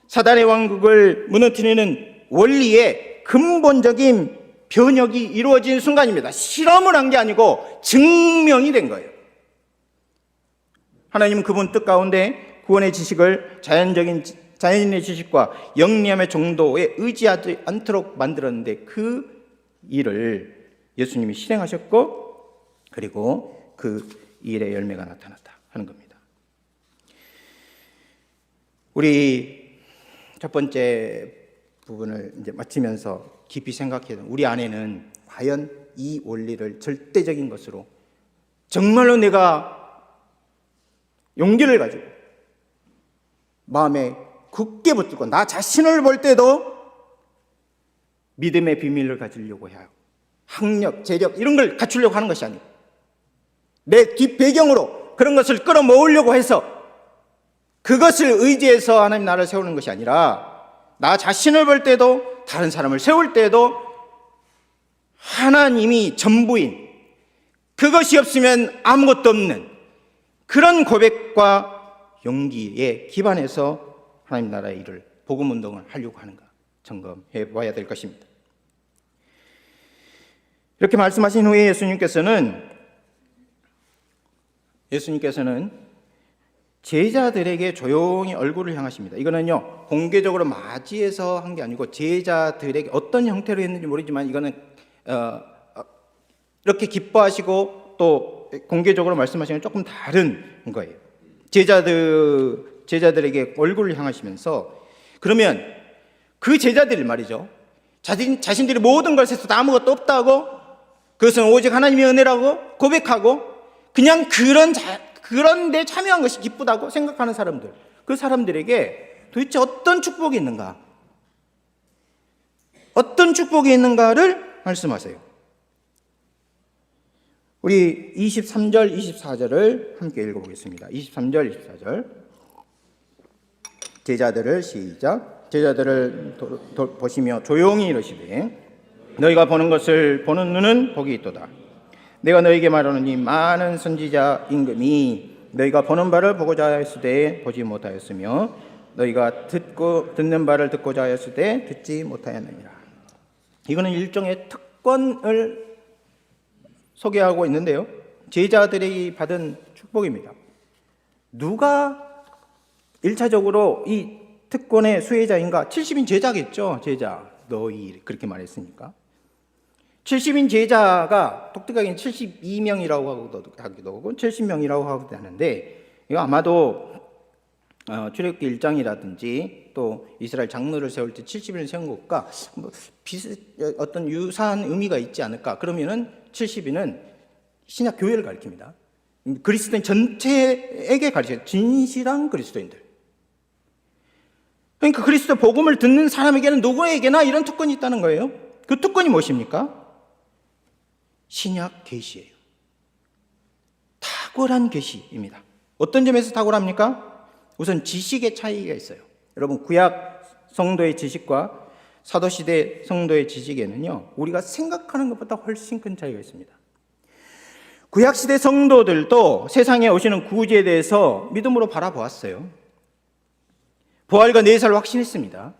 사단의 왕국을 무너뜨리는 원리의 근본적인 변혁이 이루어진 순간입니다. 실험을 한 게 아니고 증명이 된 거예요. 하나님은 그분 뜻 가운데 구원의 지식을 자연인의 지식과 영리함의 정도에 의지하지 않도록 만들었는데 그 일을 예수님이 실행하셨고 그리고 그 일의 열매가 나타났다 하는 겁니다. 우리 첫 번째 부분을 이제 마치면서 깊이 생각해야 우리 안에는 과연 이 원리를 절대적인 것으로 정말로 내가 용기를 가지고 마음에 굳게 붙들고 나 자신을 볼 때도 믿음의 비밀을 가지려고 해요. 학력, 재력 이런 걸 갖추려고 하는 것이 아니고 내 뒷배경으로 그런 것을 끌어모으려고 해서 그것을 의지해서 하나님 나라를 세우는 것이 아니라 나 자신을 볼 때도 다른 사람을 세울 때도 하나님이 전부인, 그것이 없으면 아무것도 없는 그런 고백과 용기에 기반해서 하나님 나라의 일을, 복음 운동을 하려고 하는가 점검해 봐야 될 것입니다. 이렇게 말씀하신 후에 예수님께서는 제자들에게 조용히 얼굴을 향하십니다. 이거는요, 공개적으로 맞이해서 한 게 아니고 제자들에게 어떤 형태로 했는지 모르지만 이거는 이렇게 기뻐하시고 또 공개적으로 말씀하시는 조금 다른 거예요. 제자들에게 얼굴을 향하시면서, 그러면 그 제자들 말이죠, 자신들이 모든 것을 해서 아무것도 없다고, 그것은 오직 하나님의 은혜라고 고백하고 그냥 그런 데 참여한 것이 기쁘다고 생각하는 사람들, 그 사람들에게 도대체 어떤 축복이 있는가, 어떤 축복이 있는가를 말씀하세요. 우리 23절, 24절을 함께 읽어보겠습니다. 23절, 24절. 제자들을 시작. 제자들을 보시며 조용히 이르시되 너희가 보는 것을 보는 눈은 복이 있도다. 내가 너희에게 말하노니 많은 선지자 임금이 너희가 보는 바를 보고자 하였으되 보지 못하였으며 너희가 듣는 바를 듣고자 하였으되 듣지 못하였느니라. 이거는 일종의 특권을 소개하고 있는데요, 제자들이 받은 축복입니다. 누가 1차적으로 이 특권의 수혜자인가? 70인 제자겠죠. 제자, 너희, 그렇게 말했으니까 70인 제자가 독특하게 72명이라고 하기도 하고 70명이라고 하기도 하는데, 이거 아마도 출애굽기 1장이라든지 또 이스라엘 장로를 세울 때 70인을 세운 것과 어떤 유사한 의미가 있지 않을까. 그러면은 70인은 신약 교회를 가리킵니다. 그리스도인 전체에게 가르쳐요. 진실한 그리스도인들. 그러니까 그리스도 복음을 듣는 사람에게는 누구에게나 이런 특권이 있다는 거예요. 그 특권이 무엇입니까? 신약 계시예요. 탁월한 계시입니다. 어떤 점에서 탁월합니까? 우선 지식의 차이가 있어요. 여러분, 구약 성도의 지식과 사도시대 성도의 지식에는요, 우리가 생각하는 것보다 훨씬 큰 차이가 있습니다. 구약시대 성도들도 세상에 오시는 구주에 대해서 믿음으로 바라보았어요. 부활과 내사를 확신했습니다.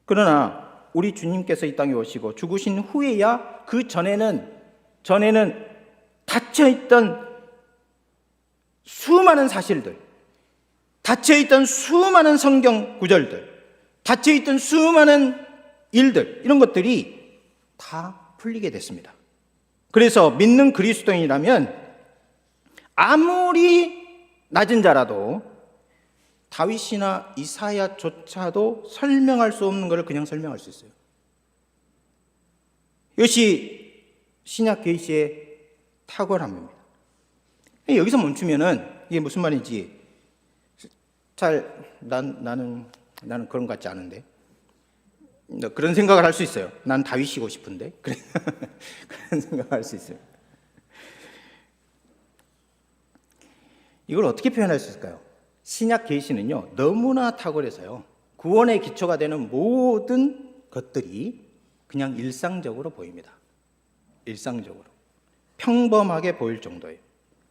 그러나 우리 주님께서 이 땅에 오시고 죽으신 후에야 그 전에는 닫혀있던 수많은 사실들, 닫혀있던 수많은 성경 구절들, 닫혀있던 수많은 일들, 이런 것들이 다 풀리게 됐습니다. 그래서 믿는 그리스도인이라면 아무리 낮은 자라도 다윗이나 이사야조차도 설명할 수 없는 것을 그냥 설명할 수 있어요. 이것이 신약 계시의 탁월함입니다. 여기서 멈추면은 이게 무슨 말인지 나는 그런 것 같지 않은데, 그런 생각을 할 수 있어요. 난 다윗이고 싶은데 그런 생각을 할 수 있어요. 이걸 어떻게 표현할 수 있을까요? 신약 계시는요, 너무나 탁월해서요, 구원의 기초가 되는 모든 것들이 그냥 일상적으로 보입니다. 일상적으로 평범하게 보일 정도예요.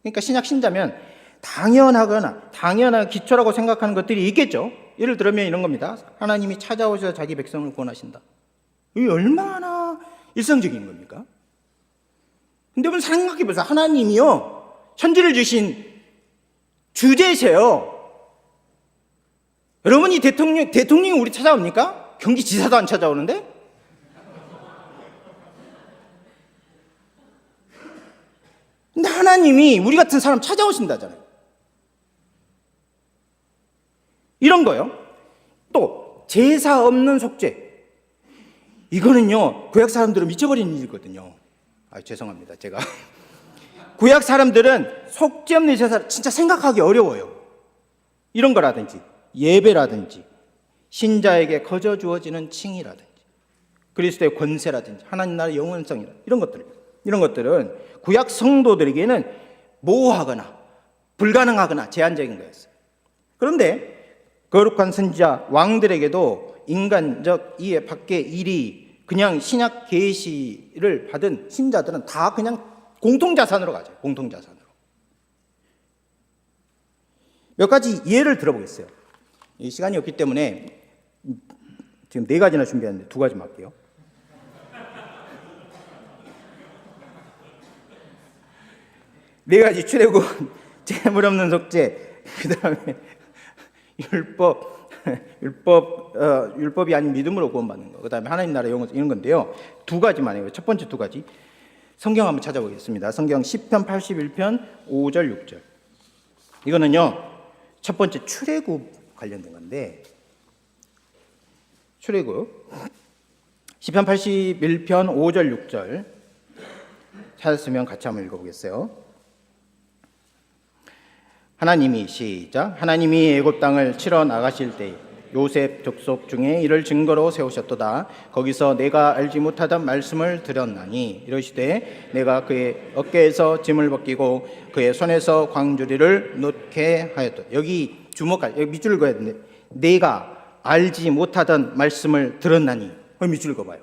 그러니까 신약 신자면 당연한 기초라고 생각하는 것들이 있겠죠. 예를 들면 이런 겁니다. 하나님이 찾아오셔서 자기 백성을 구원하신다. 이게 얼마나 일상적인 겁니까? 근데 여러분 생각해 보세요. 하나님이요, 천지를 주신 주제세요. 여러분이 대통령이 우리 찾아옵니까? 경기지사도 안 찾아오는데? 근데 하나님이 우리 같은 사람 찾아오신다잖아요. 이런 거요. 제사 없는 속죄. 이거는요, 구약 사람들은 미쳐버린 일이거든요. 죄송합니다. 제가. 구약 사람들은 속죄 없는 제사 진짜 생각하기 어려워요. 이런 거라든지, 예배라든지, 신자에게 거저 주어지는 칭의라든지, 그리스도의 권세라든지, 하나님 나라의 영원성이라 이런 것들은 구약 성도들에게는 모호하거나 불가능하거나 제한적인 거였어요. 그런데 거룩한 선지자 왕들에게도 인간적 이해 밖의 일이 그냥 신약 계시를 받은 신자들은 다 그냥 공통자산으로 가죠. 공통자산으로. 몇 가지 예를 들어보겠어요. 시간이 없기 때문에 지금 4가지나 준비했는데 2가지만 할게요. 네 가지 출애굽, 재물 없는 속죄, 그 다음에 율법이 아닌 믿음으로 구원받는 거, 그 다음에 하나님 나라 영원 이런 건데요. 2가지만 해요. 첫 번째 2가지. 성경 한번 찾아보겠습니다. 성경 시편 81편 5절 6절. 이거는요, 첫 번째 출애굽 관련된 건데, 출애굽 시편 81편 5절 6절 찾았으면 같이 한번 읽어보겠어요. 하나님이 시작. 하나님이 애굽 땅을 치러 나가실 때 요셉 족속 중에 이를 증거로 세우셨도다. 거기서 내가 알지 못하던 말씀을 들었나니 이러시되 내가 그의 어깨에서 짐을 벗기고 그의 손에서 광주리를 놓게 하였다. 여기 주목할, 여기 밑줄을 그어야 되는데, 내가 알지 못하던 말씀을 들었나니, 밑줄 그어봐요.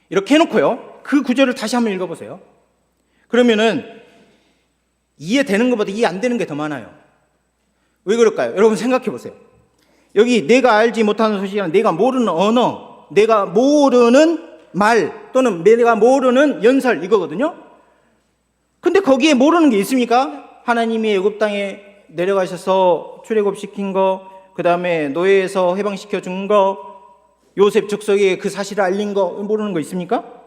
이렇게 해놓고요, 그 구절을 다시 한번 읽어보세요. 그러면은 이해되는 것보다 이해 안 되는 게 더 많아요. 왜 그럴까요? 여러분 생각해 보세요. 여기 내가 알지 못하는 소식이란 내가 모르는 언어, 내가 모르는 말, 또는 내가 모르는 연설, 이거거든요. 근데 거기에 모르는 게 있습니까? 하나님이 애굽 땅에 내려가셔서 출애굽시킨 거, 그 다음에 노예에서 해방시켜 준 거, 요셉 족속에 그 사실을 알린 거, 모르는 거 있습니까?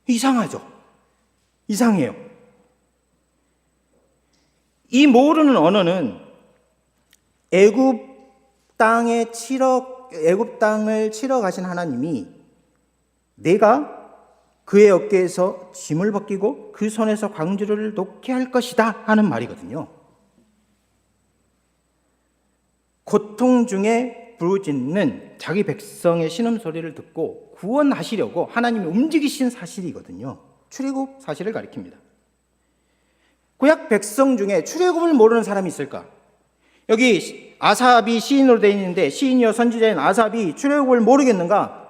이상하죠? 이상해요. 이 모르는 언어는 애굽 땅을 치러 가신 하나님이 내가 그의 어깨에서 짐을 벗기고 그 손에서 광주리를 놓게 할 것이다 하는 말이거든요. 고통 중에 부르짖는 자기 백성의 신음소리를 듣고 구원하시려고 하나님이 움직이신 사실이거든요. 출애굽 사실을 가리킵니다. 구약 백성 중에 출애굽을 모르는 사람이 있을까? 여기 아삽이 시인으로 되어 있는데, 시인이요 선지자인 아삽이 출애굽을 모르겠는가?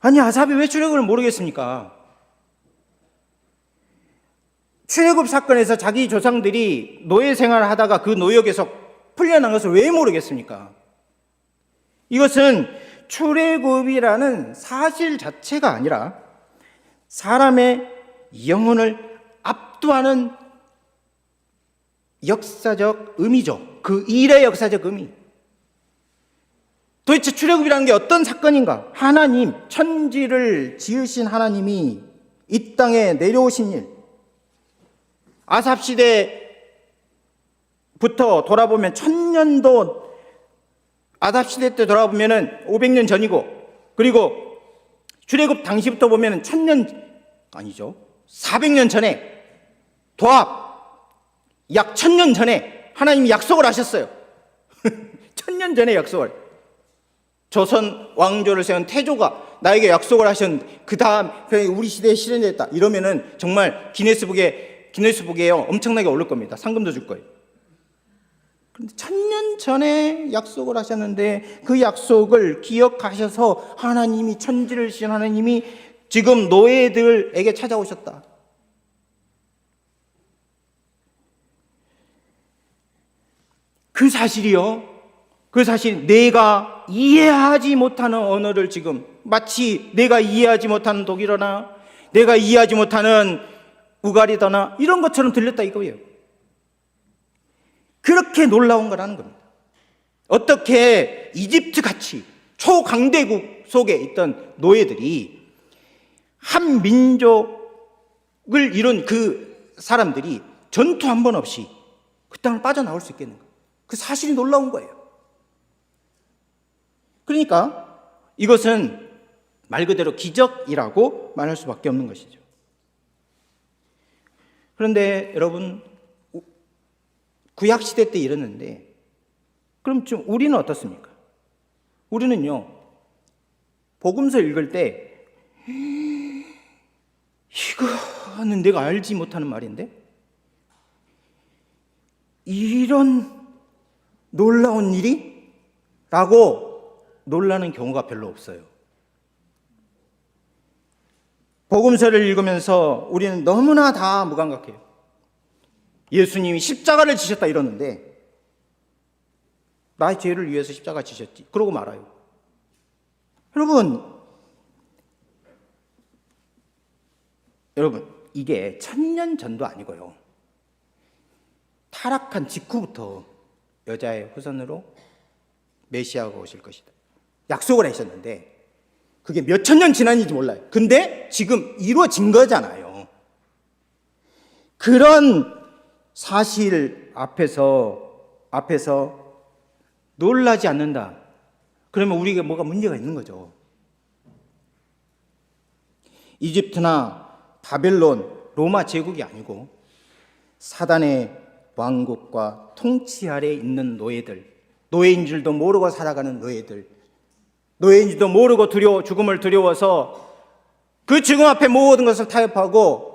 아니, 아삽이 왜 출애굽을 모르겠습니까? 출애굽 사건에서 자기 조상들이 노예 생활을 하다가 그 노역에서 풀려난 것을 왜 모르겠습니까? 이것은 출애굽이라는 사실 자체가 아니라 사람의 영혼을 압도하는 역사적 의미죠. 그 일의 역사적 의미. 도대체 출애굽이라는 게 어떤 사건인가? 하나님, 천지를 지으신 하나님이 이 땅에 내려오신 일. 아삽 시대부터 돌아보면 1000년도, 아삽 시대 때 돌아보면은 500년 전이고, 그리고 출애굽 당시부터 보면은 1000년 아니죠. 400년 전에, 도합 약 1000년 전에 하나님이 약속을 하셨어요. 1000년 전에 약속을. 조선 왕조를 세운 태조가 나에게 약속을 하셨는데 그 다음 우리 시대에 실현됐다 이러면은 정말 기네스북에요 엄청나게 오를 겁니다. 상금도 줄 거예요. 그런데 1000년 전에 약속을 하셨는데 그 약속을 기억하셔서 하나님이, 천지를 지은 하나님이 지금 노예들에게 찾아오셨다. 그 사실이요, 그 사실, 내가 이해하지 못하는 언어를 지금 마치 내가 이해하지 못하는 독일어나 내가 이해하지 못하는 우가리다나 이런 것처럼 들렸다 이거예요. 그렇게 놀라운 거라는 겁니다. 어떻게 이집트 같이 초강대국 속에 있던 노예들이, 한 민족을 이룬 그 사람들이 전투 한 번 없이 그 땅을 빠져나올 수 있겠는가? 그 사실이 놀라운 거예요. 그러니까 이것은 말 그대로 기적이라고 말할 수밖에 없는 것이죠. 그런데 여러분, 구약시대 때 이랬는데, 그럼 지금 우리는 어떻습니까? 우리는요, 복음서 읽을 때, 이거는 내가 알지 못하는 말인데? 이런 놀라운 일이? 라고 놀라는 경우가 별로 없어요. 복음서를 읽으면서 우리는 너무나 다 무감각해요. 예수님이 십자가를 지셨다 이러는데 나의 죄를 위해서 십자가 지셨지 그러고 말아요. 여러분 이게 1000년 전도 아니고요, 타락한 직후부터 여자의 후손으로 메시아가 오실 것이다 약속을 하셨는데 그게 몇천 년 지난인지 몰라요. 근데 지금 이루어진 거잖아요. 그런 사실 앞에서 놀라지 않는다. 그러면 우리에게 뭐가 문제가 있는 거죠. 이집트나 바벨론, 로마 제국이 아니고 사단의 왕국과 통치 아래 있는 노예들, 노예인 줄도 모르고 살아가는 노예인 줄도 모르고 죽음을 두려워서 그 죽음 앞에 모든 것을 타협하고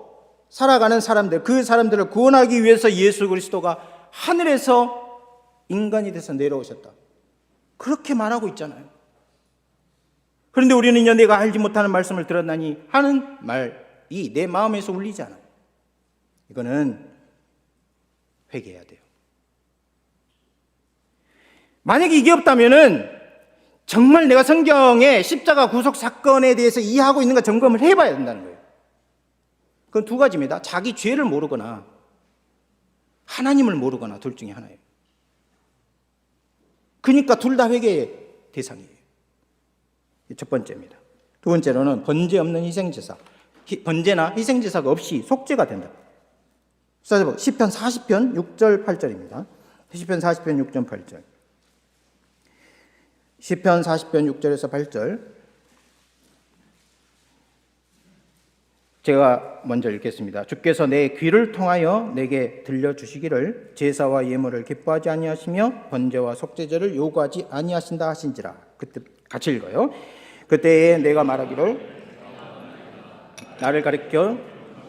살아가는 사람들, 그 사람들을 구원하기 위해서 예수 그리스도가 하늘에서 인간이 돼서 내려오셨다. 그렇게 말하고 있잖아요. 그런데 우리는요, 내가 알지 못하는 말씀을 들었나니 하는 말이 내 마음에서 울리지 않아요. 이거는 회개해야 돼요. 만약에 이게 없다면은 정말 내가 성경의 십자가 구속 사건에 대해서 이해하고 있는가 점검을 해봐야 된다는 거예요. 그건 두 가지입니다. 자기 죄를 모르거나 하나님을 모르거나 둘 중에 하나예요. 그러니까 둘 다 회개의 대상이에요. 첫 번째입니다. 두 번째로는 번제 없는 희생제사. 번제나 희생제사가 없이 속죄가 된다. 시편 40편 6절 8절입니다. 시편 40편 6절 8절. 시편 40편 6절에서 8절. 제가 먼저 읽겠습니다. 주께서 내 귀를 통하여 내게 들려주시기를 제사와 예물을 기뻐하지 아니하시며 번제와 속죄제를 요구하지 아니하신다 하신지라. 그때 같이 읽어요. 그때에 내가 말하기를 나를 가리켜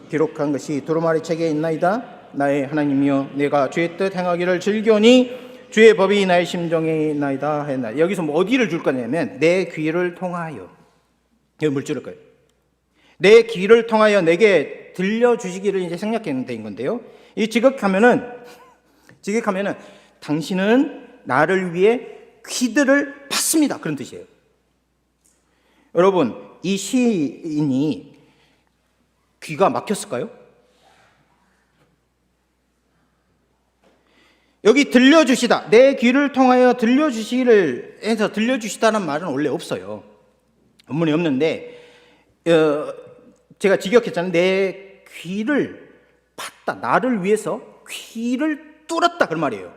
기록한 것이 두루마리 책에 있나이다. 나의 하나님이여 내가 주의 뜻 행하기를 즐겨니 주의 법이 나의 심정에 있나이다 했나. 여기서 뭐 어디를 줄 거냐면 내 귀를 통하여, 여기 물줄을 거예요. 내 귀를 통하여 내게 들려주시기를 이제 생략했는 데인 건데요, 이 지극하면은 당신은 나를 위해 귀들을 받습니다 그런 뜻이에요. 여러분 이 시인이 귀가 막혔을까요? 여기 들려주시다, 내 귀를 통하여 들려주시기를 해서 들려주시다는 말은 원래 없어요. 원문이 없는데 제가 직역했잖아요. 내 귀를 팠다, 나를 위해서 귀를 뚫었다 그런 말이에요.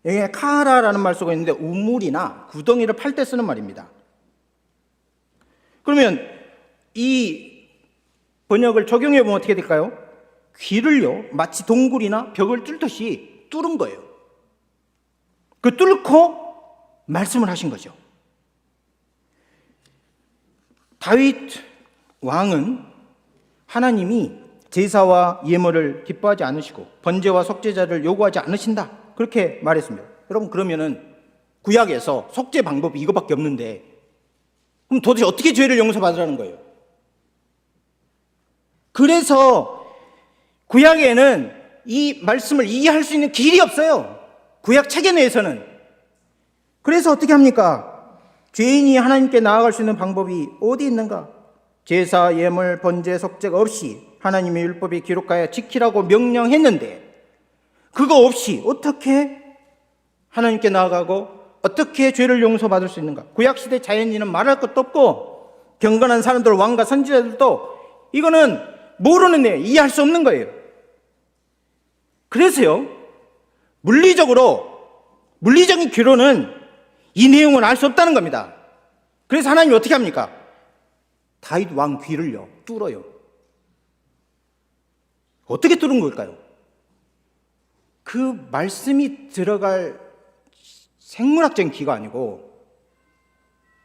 여기 카라라는 말 쓰고 있는데 우물이나 구덩이를 팔 때 쓰는 말입니다. 그러면 이 번역을 적용해 보면 어떻게 될까요? 귀를요 마치 동굴이나 벽을 뚫듯이 뚫은 거예요. 그 뚫고 말씀을 하신 거죠. 다윗 왕은 하나님이 제사와 예물을 기뻐하지 않으시고 번제와 속죄자를 요구하지 않으신다 그렇게 말했습니다. 여러분 그러면은 구약에서 속죄 방법이 이거밖에 없는데 그럼 도대체 어떻게 죄를 용서받으라는 거예요? 그래서 구약에는 이 말씀을 이해할 수 있는 길이 없어요. 구약 체계 내에서는. 그래서 어떻게 합니까? 죄인이 하나님께 나아갈 수 있는 방법이 어디 있는가? 제사, 예물, 번제, 속죄가 없이 하나님의 율법이 기록하여 지키라고 명령했는데 그거 없이 어떻게 하나님께 나아가고 어떻게 죄를 용서받을 수 있는가? 구약시대 자연인은 말할 것도 없고 경건한 사람들, 왕과 선지자들도 이거는 모르는 애, 이해할 수 없는 거예요. 그래서요 물리적인 귀로는 이 내용을 알 수 없다는 겁니다. 그래서 하나님이 어떻게 합니까? 다윗 왕 귀를요 뚫어요. 어떻게 뚫은 걸까요? 그 말씀이 들어갈 생물학적인 귀가 아니고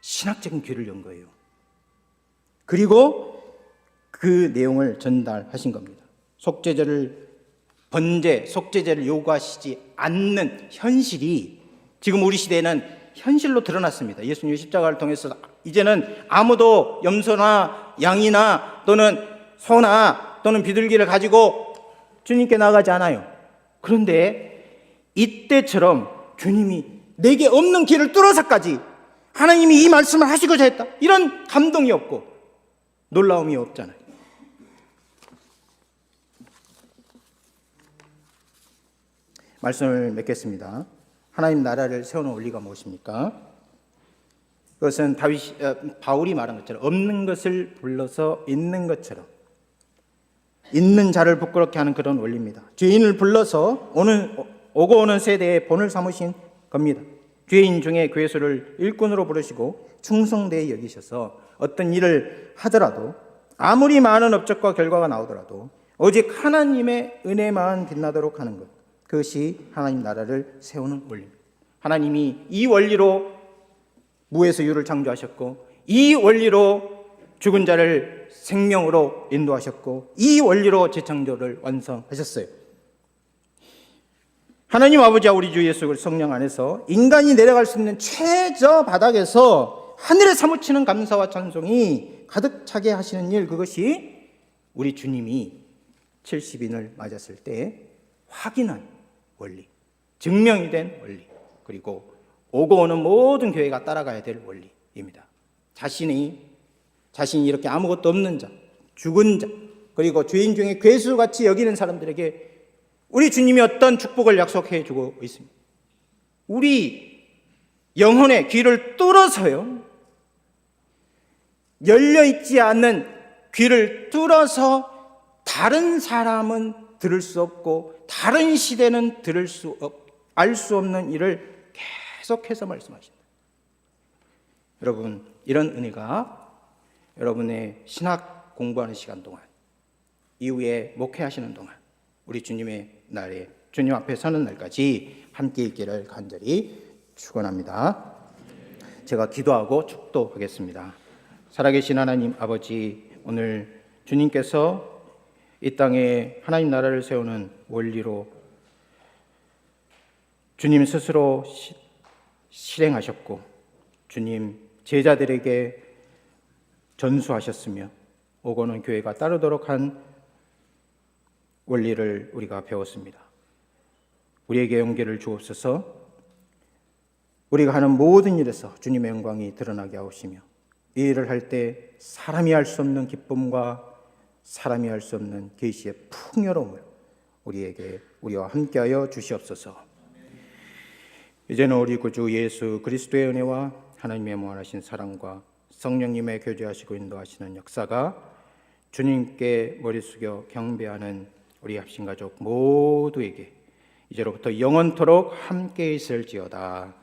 신학적인 귀를 연 거예요. 그리고 그 내용을 전달하신 겁니다. 속죄제를 요구하시지 않는 현실이 지금 우리 시대에는 현실로 드러났습니다. 예수님의 십자가를 통해서 이제는 아무도 염소나 양이나 또는 소나 또는 비둘기를 가지고 주님께 나가지 않아요. 그런데 이때처럼 주님이 내게 없는 길을 뚫어서까지 하나님이 이 말씀을 하시고자 했다, 이런 감동이 없고 놀라움이 없잖아요. 말씀을 맺겠습니다. 하나님 나라를 세우는 원리가 무엇입니까? 그것은 바울이 말한 것처럼 없는 것을 불러서 있는 것처럼, 있는 자를 부끄럽게 하는 그런 원리입니다. 죄인을 불러서 오고 오는 세대의 본을 삼으신 겁니다. 죄인 중에 괴수를 일꾼으로 부르시고 충성되이 여기셔서 어떤 일을 하더라도, 아무리 많은 업적과 결과가 나오더라도 오직 하나님의 은혜만 빛나도록 하는 것, 그것이 하나님 나라를 세우는 원리입니다. 하나님이 이 원리로 무에서 유를 창조하셨고, 이 원리로 죽은 자를 생명으로 인도하셨고, 이 원리로 재창조를 완성하셨어요. 하나님 아버지와 우리 주 예수 그리스도 성령 안에서 인간이 내려갈 수 있는 최저 바닥에서 하늘에 사무치는 감사와 찬송이 가득 차게 하시는 일, 그것이 우리 주님이 70인을 맞았을 때 확인한 원리, 증명이 된 원리, 그리고 오고 오는 모든 교회가 따라가야 될 원리입니다. 자신이 이렇게 아무것도 없는 자, 죽은 자, 그리고 죄인 중에 괴수같이 여기는 사람들에게 우리 주님이 어떤 축복을 약속해 주고 있습니다. 우리 영혼의 귀를 뚫어서요, 열려있지 않는 귀를 뚫어서 다른 사람은 들을 수 없고 다른 시대는 알 수 없는 일을 계속해서 말씀하신다. 여러분, 이런 은혜가 여러분의 신학 공부하는 시간 동안, 이후에 목회하시는 동안, 우리 주님의 날에 주님 앞에 서는 날까지 함께 있기를 간절히 축원합니다. 제가 기도하고 축도하겠습니다. 살아계신 하나님 아버지, 오늘 주님께서 이 땅에 하나님 나라를 세우는 원리로 주님 스스로 실행하셨고, 주님 제자들에게 전수하셨으며 오고는 교회가 따르도록 한 원리를 우리가 배웠습니다. 우리에게 용기를 주옵소서. 우리가 하는 모든 일에서 주님의 영광이 드러나게 하옵시며, 이 일을 할 때 사람이 할 수 없는 기쁨과 사람이 할 수 없는 계시의 풍요로움을 우리와 함께하여 주시옵소서. 이제는 우리 구주 예수 그리스도의 은혜와 하나님의 무한하신 사랑과 성령님의 교제하시고 인도하시는 역사가 주님께 머리 숙여 경배하는 우리 합심가족 모두에게 이제로부터 영원토록 함께 있을지어다.